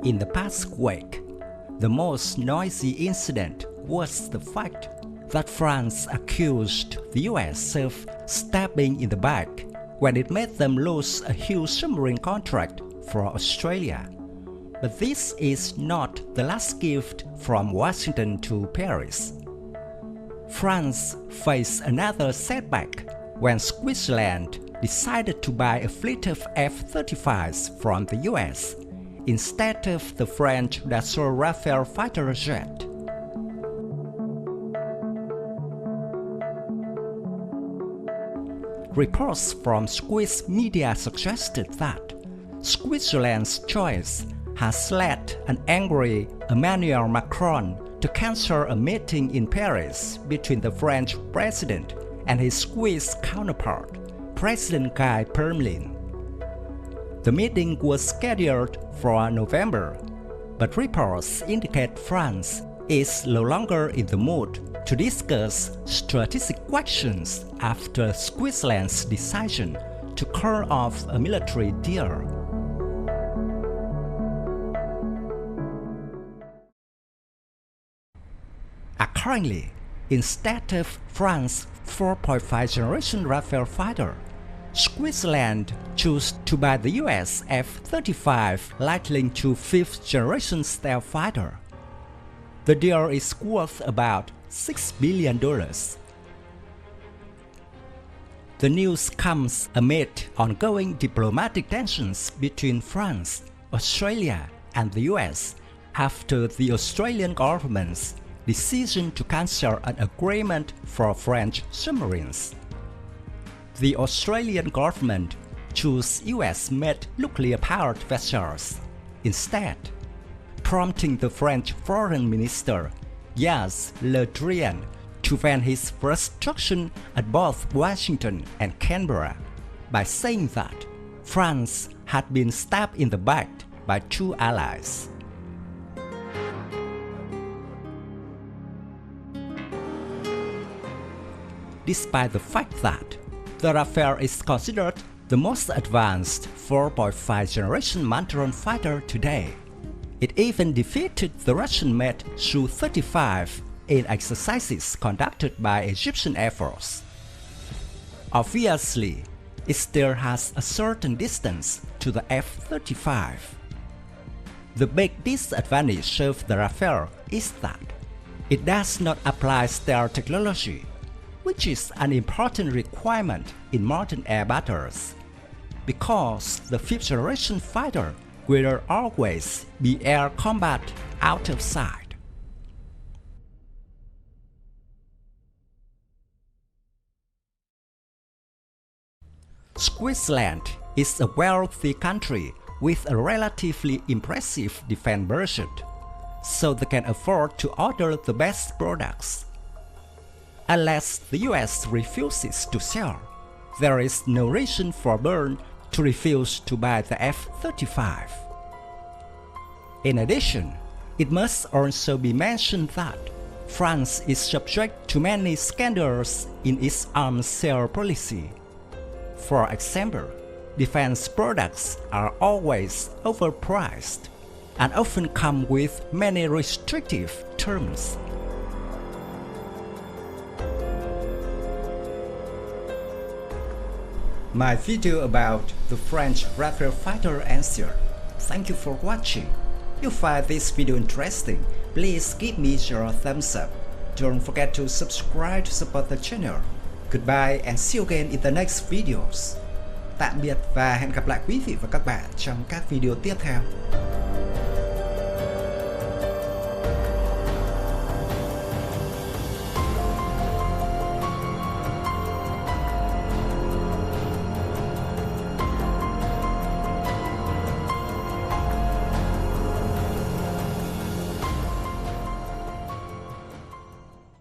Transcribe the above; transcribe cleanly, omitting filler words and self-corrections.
In the past week, the most noisy incident was the fact that France accused the US of stabbing in the back when it made them lose a huge submarine contract for Australia. But this is not the last gift from Washington to Paris. France faced another setback when Switzerland decided to buy a fleet of F-35s from the US instead of the French Dassault Rafale fighter jet. Reports from Swiss media suggested that Switzerland's choice has led an angry Emmanuel Macron to cancel a meeting in Paris between the French president and his Swiss counterpart, President Guy Parmelin. The meeting was scheduled for November, but reports indicate France is no longer in the mood to discuss strategic questions after Switzerland's decision to call off a military deal. Accordingly, instead of France's 4.5 generation Rafale fighter, Switzerland chose to buy the US F-35 Lightning II 5th generation stealth fighter. The deal is worth about $6 billion. The news comes amid ongoing diplomatic tensions between France, Australia, and the US after the Australian government's decision to cancel an agreement for French submarines. The Australian government chose US-made nuclear-powered vessels instead, prompting the French Foreign Minister Yves Le Drian to vent his frustration at both Washington and Canberra by saying that France had been stabbed in the back by two allies. Despite the fact that the Rafale is considered the most advanced 4.5 generation Mantron fighter today, it even defeated the Russian-made Su-35 in exercises conducted by Egyptian Air Force. Obviously, it still has a certain distance to the F-35. The big disadvantage of the Rafale is that it does not apply stealth technology, which is an important requirement in modern air battles, because the 5th generation fighter will always be air combat out of sight. Switzerland is a wealthy country with a relatively impressive defense budget, so they can afford to order the best products. Unless the US refuses to sell, there is no reason for Bern to refuse to buy the F-35. In addition, it must also be mentioned that France is subject to many scandals in its arms sale policy. For example, defense products are always overpriced and often come with many restrictive terms. My video about the French Rafale fighter answer. Thank you for watching. If you find this video interesting, please give me your thumbs up. Don't forget to subscribe to support the channel. Goodbye and see you again in the next videos. Tạm biệt và hẹn gặp lại quý vị và các bạn trong các video tiếp theo.